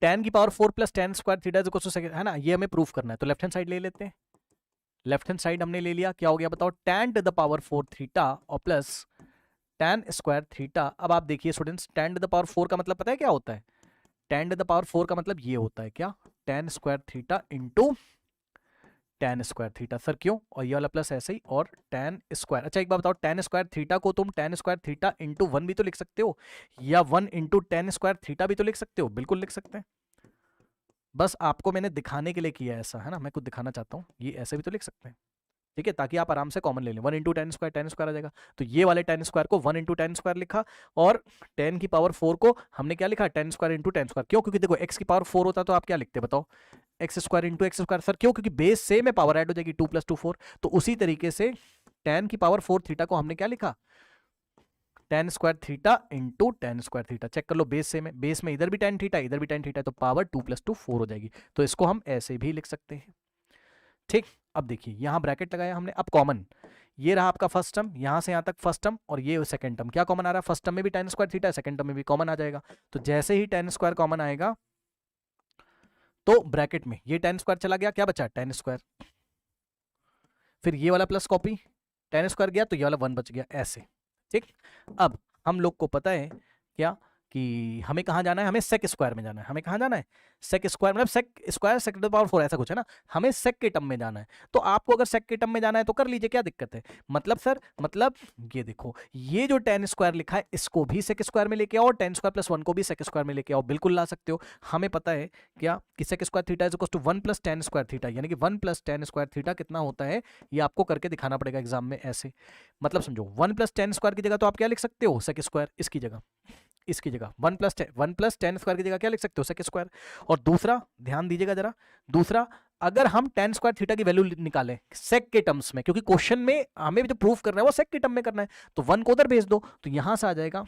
tan की power 4 plus tan square theta is equal to second, है ना, ये हमें प्रूफ करना है। तो लेफ्ट हैंड साइड ले लेते हैं। लेफ्ट हैंड साइड हमने ले लिया, क्या हो गया बताओ, tan to the power 4 theta और प्लस tan स्क्वायर थीटा। अब आप देखिए students, tan to the power 4 का मतलब पता है क्या होता है? tan टू द पावर 4 का मतलब ये होता है क्या, tan square theta into tan square theta. Sir क्यों? और ये वाला प्लस ऐसे ही, और tan स्क्वायर। अच्छा एक बात बताओ, tan स्क्वायर थीटा को तुम tan स्क्वायर थीटा इंटू 1 भी तो लिख सकते हो, या 1 इंटू tan स्क्वायर थीटा भी तो लिख सकते हो, बिल्कुल लिख सकते हैं। बस आपको मैंने दिखाने के लिए किया है ऐसा, है ना, मैं कुछ दिखाना चाहता हूँ, ये ऐसे भी तो लिख सकते हैं, ठीक है, ताकि आप आराम से कॉमन ले लें। 1 इंटू tan स्क्वायर आ जाएगा। तो ये वाले tan स्क्वायर को 1 इंटू tan स्क्वायर लिखा, और 10 की पावर 4 को हमने क्या लिखा, tan square into tan square. क्यों? क्योंकि देखो x की पावर 4 होता तो आप क्या लिखते बताओ, x square into x square. Sir क्यों? क्योंकि बेस सेम है, पावर ऐड हो जाएगी, 2 प्लस 2 4। तो उसी तरीके से tan की पावर 4 थीटा को हमने क्या लिखा, tan square theta into tan square theta. Check कर लो, बेस सेम है, बेस में इधर भी tan थीटा इधर भी tan थीटा है, तो पावर 2 प्लस 2 4 हो जाएगी। तो इसको हम ऐसे भी लिख सकते हैं, ठीक। अब देखिए यहां ब्रैकेट लगाया हमने, अब कॉमन, ये रहा आपका फर्स्ट टर्म, यहां से यहां तक फर्स्ट टर्म, और ये सेकंड टर्म, क्या कॉमन आ रहा है, फर्स्ट टर्म में भी tan स्क्वायर थीटा है, सेकंड टर्म में भी कॉमन आ जाएगा। तो जैसे ही tan स्क्वायर कॉमन आएगा, तो ब्रैकेट में ये tan स्क्वायर चला गया, क्या बचा, tan स्क्वायर, फिर ये वाला प्लस कॉपी, tan स्क्वायर गया तो ये वाला 1 बच गया, ऐसे, ठीक। अब हम लोग को पता है क्या, कि हमें कहाँ जाना है, हमें सेक स्क्वायर में जाना है। हमें कहाँ जाना है, सेक स्क्वायर, मतलब sec square sec to the power 4 ऐसा कुछ है ना, हमें सेक के टर्म में जाना है। तो आपको अगर सेक के टर्म में जाना है तो कर लीजिए, क्या दिक्कत है। मतलब सर, मतलब ये देखो, ये जो tan स्क्वायर लिखा है इसको भी सेक स्क्वायर में लेके आओ, और tan स्क्वायर प्लस 1 को भी सेक स्क्वायर में लेके आओ, बिल्कुल ला सकते हो। हमें पता है क्या, कि sec square theta is equal to 1 plus tan square theta, यानी कि 1 प्लस tan स्क्वायर थीटा कितना होता है, ये आपको करके दिखाना पड़ेगा एग्जाम में ऐसे। मतलब समझो, 1 प्लस tan स्क्वायर की जगह तो आप क्या लिख सकते हो, सेक स्क्वायर, इसकी जगह 1 प्लस tan स्क्वायर की जगह क्या लिख सकते हो, सेक स्क्वायर। और दूसरा ध्यान दीजिएगा जरा, दूसरा, अगर हम tan स्क्वायर थीटा की वैल्यू निकालें सेक के टर्म्स में, क्योंकि क्वेश्चन में हमें जो प्रूफ करना है वो सेक के टर्म में करना है, तो 1 को उधर भेज दो, तो यहां से आ जाएगा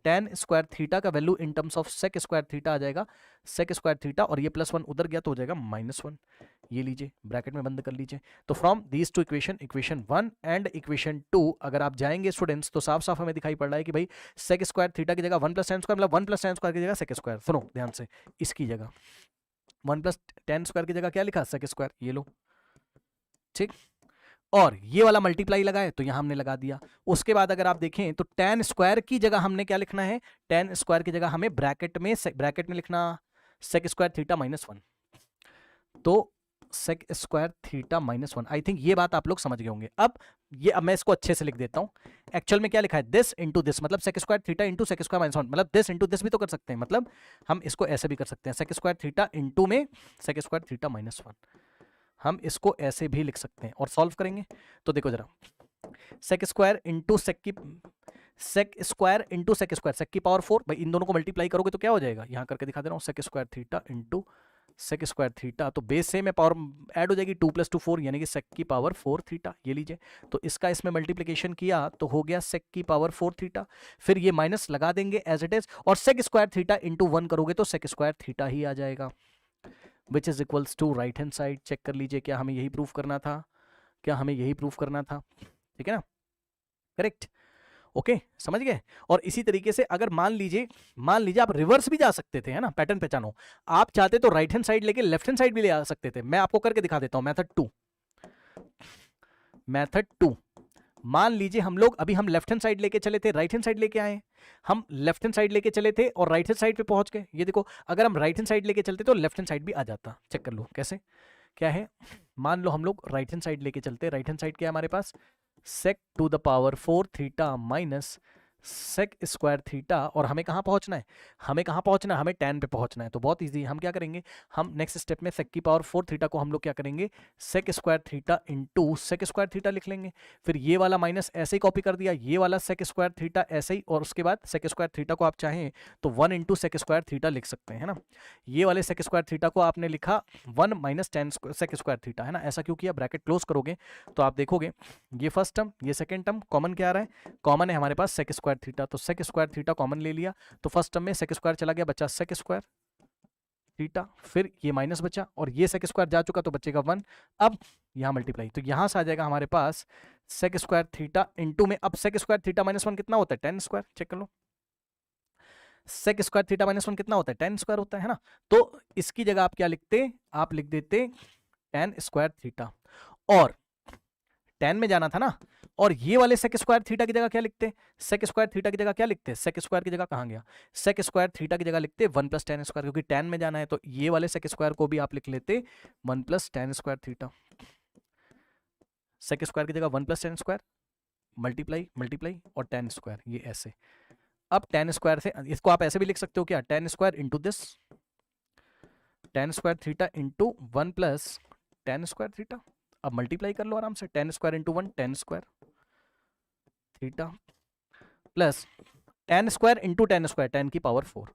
tan स्क्वायर थीटा का value in terms of sec square theta आ जाएगा, सेक स्क्वायर थीटा, और ये +1 उधर गया तो हो जाएगा -1। ये लीजिए, ब्रैकेट में बंद कर लीजिए। तो from these two equation, equation 1 and equation 2 अगर आप जाएंगे स्टूडेंट्स, तो साफ साफ हमें दिखाई पड़ रहा है कि भाई सेक स्क्वायर थीटा की जगह 1 प्लस tan स्क्वायर, मतलब 1 प्लस tan स्क्वायर की जगह सेक स्क्वायर। सुनो ध्यान से, इसकी जगह 1 प्लस tan स्क्वायर की जगह क्या लिखा, सेक स्क्वायर, ये लो, ठीक। और ये वाला मल्टीप्लाई लगाए तो यहां हमने लगा दिया। उसके बाद अगर आप देखें तो tan स्क्वायर की जगह हमने क्या लिखना है, tan स्क्वायर की जगह हमें ब्रैकेट में लिखना सेक स्क्वायर थीटा -1। तो sec square theta -1, I think ये बात आप लोग समझ गए होंगे। अब मैं इसको अच्छे से लिख देता हूं। एक्चुअल में क्या लिखा है, दिस इंटू दिस, मतलब sec square theta into sec square -1, मतलब दिस इंटू दिस भी तो कर सकते हैं, मतलब हम इसको ऐसे भी कर सकते हैं, सेक स्क्वायर थीटा इंटू में सेक स्क्वायर थीटा -1, हम इसको ऐसे भी लिख सकते हैं। और सॉल्व करेंगे तो देखो जरा, sec square into sec square, sec की पावर 4, भाई इन दोनों को मल्टीप्लाई करोगे तो क्या हो जाएगा, यहां करके दिखा दे रहा हूं, sec square theta into sec square theta, तो बेस से में पावर ऐड हो जाएगी, 2 प्लस 2 4, यानी कि सेक की पावर 4 थीटा। ये लीजिए, तो इसका इसमें मल्टीप्लीकेशन किया तो हो गया सेक की पावर 4 थीटा, फिर ये माइनस लगा देंगे एज इट इज, और सेक स्क्वायर थीटा इंटू 1 करोगे तो सेक स्क्वायर थीटा ही आ जाएगा, which is equals to right hand side. Check कर लीजिए, क्या हमें यही प्रूफ करना था, क्या हमें यही प्रूफ करना था, ठीक है ना, करेक्ट, ओके, समझ गए। और इसी तरीके से अगर मान लीजिए आप रिवर्स भी जा सकते थे, है ना, पैटर्न पहचानो, आप चाहते तो राइट हैंड साइड लेके लेफ्ट हैंड साइड भी ले आ सकते थे। मैं आपको करके दिखा देता हूं, मेथड 2। मान लीजिए हम लेफ्ट हैंड साइड लेके चले थे, राइट हैंड साइड लेके आए, हम लेफ्ट हैंड साइड लेके चले थे और राइट हैंड साइड पे पहुंच गए। ये देखो, अगर हम राइट हैंड साइड लेके चलते तो लेफ्ट हैंड साइड भी आ जाता। चेक कर लो कैसे, क्या है, मान लो हम लोग राइट हैंड साइड लेके चलते, राइट हैंड साइड क्या है हमारे पास, sec to the power 4 theta minus sec square theta, और हमें कहाँ पहुंचना है, हमें tan पे पहुंचना है। तो बहुत इजी, हम क्या करेंगे, हम नेक्स्ट स्टेप में सेक की पावर 4 थीटा को हम लोग क्या करेंगे, sec square theta into sec square theta लिख लेंगे, फिर ये वाला माइनस ऐसे ही कॉपी कर दिया, ये वाला सेक स्क्वायर थीटा ऐसे ही, और उसके बाद सेक स्क्वायर थीटा को आप चाहें तो 1 इंटू सेक स्क्वायर थीटा लिख सकते हैं, है ना। ये वाले सेक स्क्वायर थीटा को आपने लिखा 1 minus tan sec square theta, है ना। ऐसा क्यों किया, ब्रैकेट क्लोज करोगे तो आप देखोगे ये फर्स्ट टर्म ये सेकेंड टर्म कॉमन क्या आ रहा है, कॉमन है हमारे पास सेक स्क्वायर थीटा, तो सेक स्क्वायर थीटा कॉमन ले लिया, तो फर्स्ट टर्म में सेक स्क्वायर चला गया, बचा सेक स्क्वायर थीटा, फिर ये माइनस बचा, और ये सेक स्क्वायर जा चुका तो बचेगा 1। अब यहां मल्टीप्लाई, तो यहां से आ जाएगा हमारे पास सेक स्क्वायर थीटा इंटू में, अब सेक स्क्वायर थीटा -1 कितना होता है, tan स्क्वायर। चेक कर लो, सेक स्क्वायर थीटा माइनस 1 कितना होता है, tan स्क्वायर होता है ना। तो इसकी जगह आप क्या लिखते, आप लिख देते tan स्क्वायर थीटा, और tan में जाना था ना, और ये वाले सेक स्क्वायर थीटा की जगह क्या लिखते, सेक स्क्वायर थीटा की जगह क्या लिखते, सेक स्क्वायर की जगह कहां गया, सेक स्क्वायर थीटा की जगह लिखते 1 प्लस tan स्क्वायर, क्योंकि tan में जाना है तो ये वाले सेक स्क्वायर को भी आप लिख लेते 1 plus tan square theta. Sec square की जगह 1 plus tan square, multiply multiply और tan स्क्वायर, ये ऐसे। अब tan स्क्वायर से इसको आप ऐसे भी लिख सकते हो क्या, tan square into this, tan square theta into 1 plus tan square theta. अब मल्टीप्लाई कर लो आराम से, tan square into 1 tan square theta plus tan square into tan square, tan की पावर 4,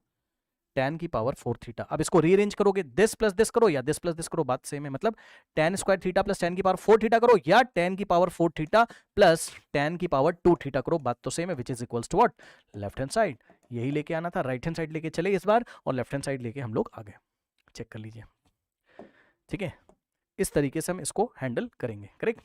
tan की पावर 4 थीटा। अब इसको रीअरेंज करोगे, this plus this करो या दिस प्लस दिस करो, बात सेम है। मतलब tan square theta plus tan की पावर 4 थीटा करो, या tan की पावर 4 थीटा प्लस tan की पावर 2 थीटा करो, बात तो सेम है, which is equals to what, left hand side. यही लेके आना था, राइट हैंड साइड लेके चले इस बार, और लेफ्ट हैंड साइड लेके हम लोग आ गए। चेक कर लीजिए, ठीक है, इस तरीके से हम इसको हैंडल करेंगे, करेक्ट।